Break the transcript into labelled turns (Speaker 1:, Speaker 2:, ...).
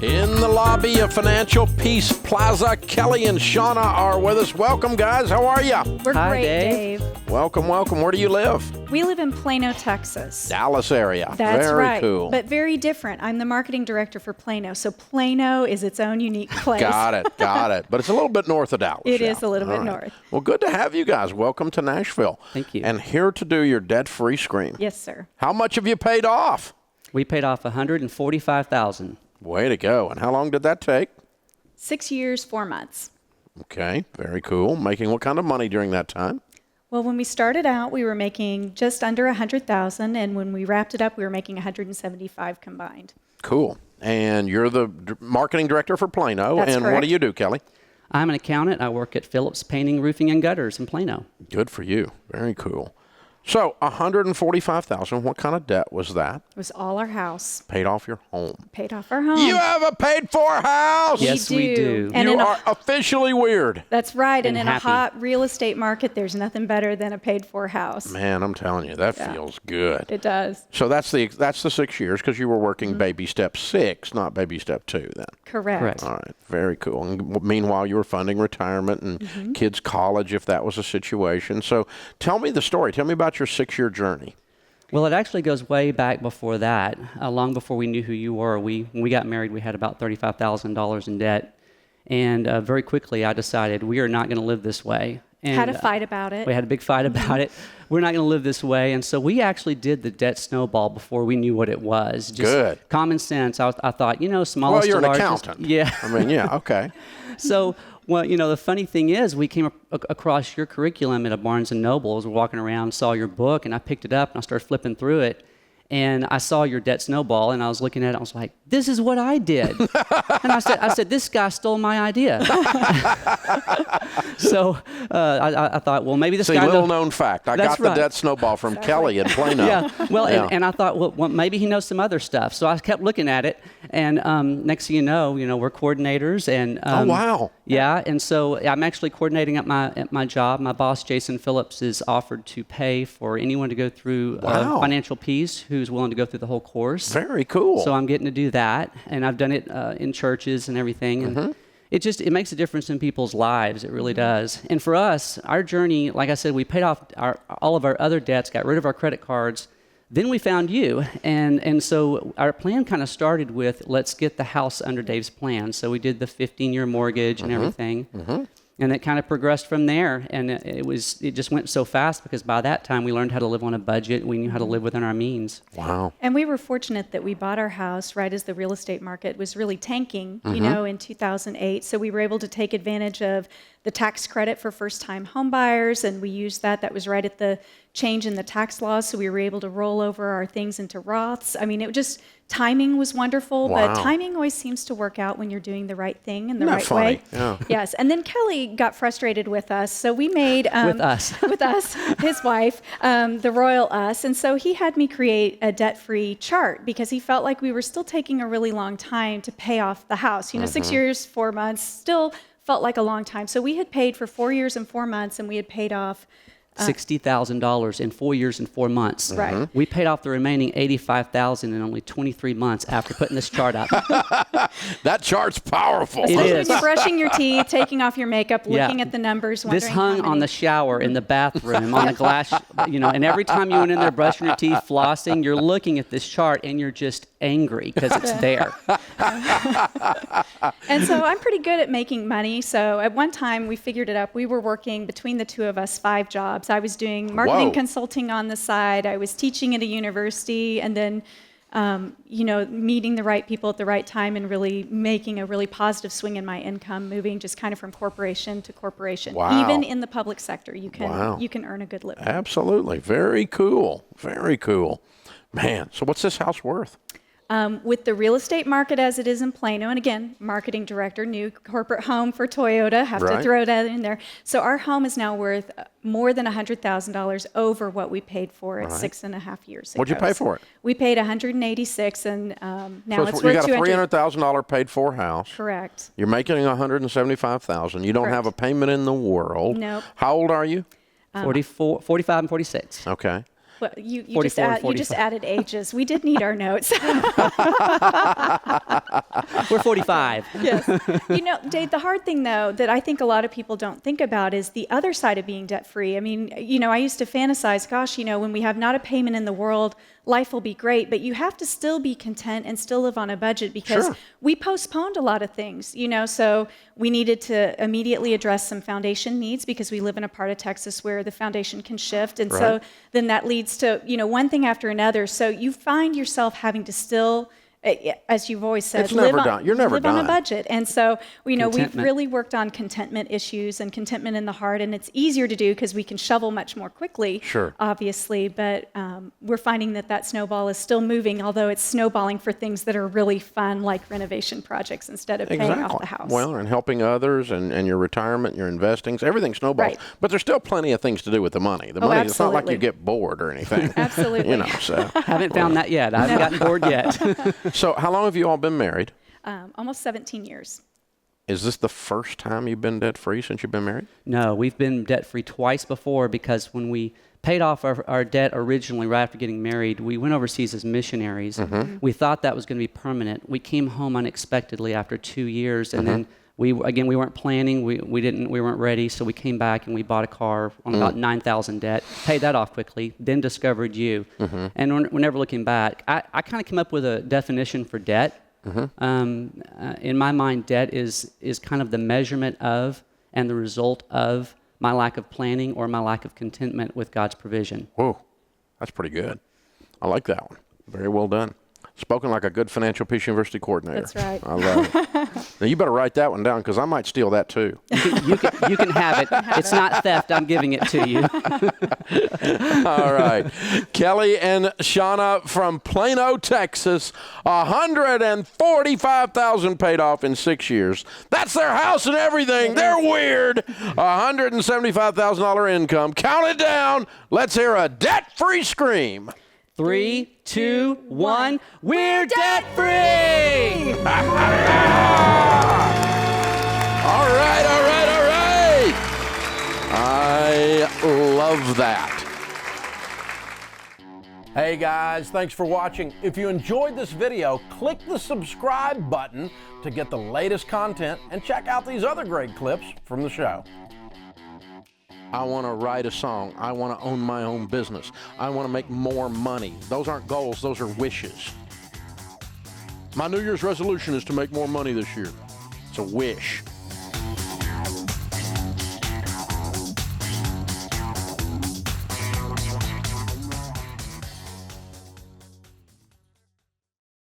Speaker 1: In the lobby of Financial Peace Plaza, Kelly and Shannah are with us. Welcome, guys. How are you?
Speaker 2: We're
Speaker 3: Hi,
Speaker 2: great,
Speaker 3: Dave.
Speaker 1: Welcome. Where do you live?
Speaker 2: We live in Plano, Texas.
Speaker 1: Dallas area.
Speaker 2: That's
Speaker 1: very
Speaker 2: right.
Speaker 1: cool.
Speaker 2: But very different. I'm the marketing director for Plano. So Plano is its own unique place.
Speaker 1: Got it. But it's a little bit north of Dallas.
Speaker 2: It
Speaker 1: yeah.
Speaker 2: is a little
Speaker 1: All
Speaker 2: bit
Speaker 1: right.
Speaker 2: north.
Speaker 1: Well, good to have you guys. Welcome to Nashville.
Speaker 3: Thank you.
Speaker 1: And here to do your debt-free scream.
Speaker 2: Yes, sir.
Speaker 1: How much have you paid off?
Speaker 3: We paid off $145,000.
Speaker 1: Way to go. And how long did that take?
Speaker 2: 6 years, 4 months.
Speaker 1: Okay, very cool. Making what kind of money during that time?
Speaker 2: Well, when we started out, we were making just under $100,000, and when we wrapped it up, we were making $175,000 combined.
Speaker 1: Cool. And you're the marketing director for Plano.
Speaker 2: That's
Speaker 1: and
Speaker 2: correct.
Speaker 1: What do you do, Kelly?
Speaker 3: I'm an accountant. I work at Phillips Painting, Roofing, and Gutters in Plano.
Speaker 1: Good for you. Very cool. So, $145,000. What kind of debt was that?
Speaker 2: It was all our house.
Speaker 1: Paid off your home.
Speaker 2: Paid off our home.
Speaker 1: You have a paid-for house.
Speaker 3: Yes, we do.
Speaker 2: And
Speaker 1: You
Speaker 2: in
Speaker 1: are officially weird.
Speaker 2: That's right. And
Speaker 3: And
Speaker 2: in
Speaker 3: happy.
Speaker 2: a hot real estate market, there's nothing better than a paid-for house.
Speaker 1: Man, I'm telling you, that feels good.
Speaker 2: It does.
Speaker 1: So that's the 6 years because you were working baby step 6, not baby step 2 then.
Speaker 2: Correct.
Speaker 1: All right, very cool. And meanwhile, you were funding retirement and kids' college if that was a situation. So tell me the story. Tell me about your 6-year journey.
Speaker 3: Well, it actually goes way back before that. Long before we knew who you were. When we got married, we had about $35,000 in debt. And very quickly, I decided we are not going to live this way. And,
Speaker 2: Had a fight about it.
Speaker 3: We had a big fight about it. We're not going to live this way. And so we actually did the debt snowball before we knew what it was. Just
Speaker 1: Good.
Speaker 3: Common sense. I thought, smallest
Speaker 1: Well, you're
Speaker 3: to
Speaker 1: an
Speaker 3: largest.
Speaker 1: accountant.
Speaker 3: Yeah.
Speaker 1: I mean, yeah, okay.
Speaker 3: So, well, the funny thing is, we came across your curriculum at a Barnes & Noble. As we're walking around, saw your book, and I picked it up, and I started flipping through it. And I saw your debt snowball, and I was looking at it. I was like, "This is what I did." And I said, "This guy stole my idea." So I thought, well, maybe this
Speaker 1: See,
Speaker 3: guy.
Speaker 1: little known fact. I
Speaker 3: That's
Speaker 1: got the
Speaker 3: right.
Speaker 1: debt snowball from Kelly in Plano.
Speaker 3: Yeah. Well,
Speaker 1: Yeah.
Speaker 3: And I thought, well, maybe he knows some other stuff. So I kept looking at it, and next thing you know, we're coordinators, and
Speaker 1: Oh, wow.
Speaker 3: yeah. And so I'm actually coordinating at my job. My boss, Jason Phillips, is offered to pay for anyone to go through
Speaker 1: Wow.
Speaker 3: Financial Peace who's willing to go through the whole course.
Speaker 1: Very cool.
Speaker 3: So I'm getting to do that, and I've done it in churches and everything. And it makes a difference in people's lives. It really does. And for us, our journey, like I said, we paid off all of our other debts, got rid of our credit cards. Then we found you, and so our plan kind of started with, let's get the house under Dave's plan. So we did the 15-year mortgage and everything. And it kind of progressed from there, and it just went so fast because by that time we learned how to live on a budget. We knew how to live within our means.
Speaker 1: Wow.
Speaker 2: And we were fortunate that we bought our house right as the real estate market was really tanking, in 2008. So we were able to take advantage of the tax credit for first-time home buyers, and we used that. That was right at the change in the tax laws, so we were able to roll over our things into Roths. I mean, timing was wonderful,
Speaker 1: Wow.
Speaker 2: but timing always seems to work out when you're doing the right thing in the
Speaker 1: Isn't that
Speaker 2: right
Speaker 1: funny?
Speaker 2: way.
Speaker 1: Yeah.
Speaker 2: Yes, and then Kelly got frustrated with us, so we made
Speaker 3: With us.
Speaker 2: with us, his wife, the royal us. And so he had me create a debt-free chart because he felt like we were still taking a really long time to pay off the house. 6 years, 4 months, still felt like a long time. So we had paid for 4 years and 4 months, and we had paid off
Speaker 3: $60,000 in 4 years and 4 months.
Speaker 2: Right.
Speaker 3: We paid off the remaining $85,000 in only 23 months after putting this chart up.
Speaker 1: That chart's powerful.
Speaker 3: It
Speaker 2: Especially
Speaker 3: is.
Speaker 2: when you're brushing your teeth, taking off your makeup,
Speaker 3: Yeah.
Speaker 2: looking at the numbers, wondering
Speaker 3: This hung
Speaker 2: how
Speaker 3: on
Speaker 2: many-
Speaker 3: the shower, in the bathroom, on the glass, and every time you went in there brushing your teeth, flossing, you're looking at this chart and you're just angry because it's there.
Speaker 2: And so I'm pretty good at making money. So at one time we figured it up. We were working between the two of us 5 jobs. I was doing marketing
Speaker 1: Whoa.
Speaker 2: consulting on the side. I was teaching at a university, and then meeting the right people at the right time and really making a really positive swing in my income, moving just kind of from corporation to corporation.
Speaker 1: Wow.
Speaker 2: Even in the public sector, you can
Speaker 1: Wow.
Speaker 2: you can earn a good living.
Speaker 1: Absolutely. Very cool. Very cool. Man, so what's this house worth?
Speaker 2: With the real estate market as it is in Plano, and again, marketing director, new corporate home for Toyota, have
Speaker 1: Right.
Speaker 2: to throw that in there. So our home is now worth more than $100,000 over what we paid for it
Speaker 1: Right.
Speaker 2: 6.5 years ago.
Speaker 1: What'd you pay for it?
Speaker 2: We paid $186, and now it's
Speaker 1: you
Speaker 2: worth
Speaker 1: got a
Speaker 2: $200,000.
Speaker 1: $300,000 paid for house.
Speaker 2: Correct.
Speaker 1: You're making $175,000. You don't
Speaker 2: Correct.
Speaker 1: have a payment in the world.
Speaker 2: Nope.
Speaker 1: How old are you?
Speaker 3: 45 and 46.
Speaker 1: Okay.
Speaker 2: Well, you
Speaker 3: 44 and
Speaker 2: you just
Speaker 3: 45.
Speaker 2: added ages. We did need our notes.
Speaker 3: We're 45.
Speaker 2: Yes. You know, Dave, the hard thing, though, that I think a lot of people don't think about is the other side of being debt-free. I mean, you know, I used to fantasize, gosh, you know, when we have not a payment in the world, life will be great, but you have to still be content and still live on a budget because
Speaker 1: Sure.
Speaker 2: we postponed a lot of things, you know, so we needed to immediately address some foundation needs because we live in a part of Texas where the foundation can shift. And so
Speaker 1: Right.
Speaker 2: then that leads to, you know, one thing after another. So you find yourself having to still, as you've always said,
Speaker 1: It's never
Speaker 2: live on,
Speaker 1: done. You're never
Speaker 2: live on a
Speaker 1: done.
Speaker 2: budget. And so, you know, we've
Speaker 3: Contentment.
Speaker 2: really worked on contentment issues and contentment in the heart, and it's easier to do because we can shovel much more quickly,
Speaker 1: Sure.
Speaker 2: obviously, but we're finding that snowball is still moving, although it's snowballing for things that are really fun, like renovation projects instead of paying off the house.
Speaker 1: Well, and helping others and your retirement, your investings, everything snowballs.
Speaker 2: Right.
Speaker 1: But there's still plenty of things to do with the money. The money, it's not like you
Speaker 2: absolutely.
Speaker 1: get bored or anything.
Speaker 2: Absolutely.
Speaker 1: You know, so.
Speaker 3: Haven't found that yet. I haven't gotten bored yet.
Speaker 1: So how long have you all been married?
Speaker 2: Almost 17 years.
Speaker 1: Is this the first time you've been debt-free since you've been married?
Speaker 3: No, we've been debt-free twice before because when we paid off our debt originally right after getting married, we went overseas as missionaries. We thought that was going to be permanent. We came home unexpectedly after 2 years, and then we weren't planning. We weren't ready, so we came back and we bought a car on about $9,000 debt, paid that off quickly, then discovered you. And we're never looking back. I kind of came up with a definition for debt. In my mind, debt is kind of the measurement of and the result of my lack of planning or my lack of contentment with God's provision.
Speaker 1: Whoa, that's pretty good. I like that one. Very well done. Spoken like a good Financial Peace University coordinator.
Speaker 2: That's right.
Speaker 1: I love it. Now, you better write that one down because I might steal that too.
Speaker 3: You can have it. It's not theft. I'm giving it to you.
Speaker 1: All right. Kelly and Shannah from Plano, Texas, $145,000 paid off in 6 years. That's their house and everything. They're weird. $175,000 income. Count it down. Let's hear a debt-free scream.
Speaker 3: 3, 2, 1. We're debt free.
Speaker 1: All right, all right, all right. I love that. Hey guys, thanks for watching. If you enjoyed this video, click the subscribe button to get the latest content and check out these other great clips from the show. I want to write a song. I want to own my own business. I want to make more money. Those aren't goals, those are wishes. My New Year's resolution is to make more money this year. It's a wish.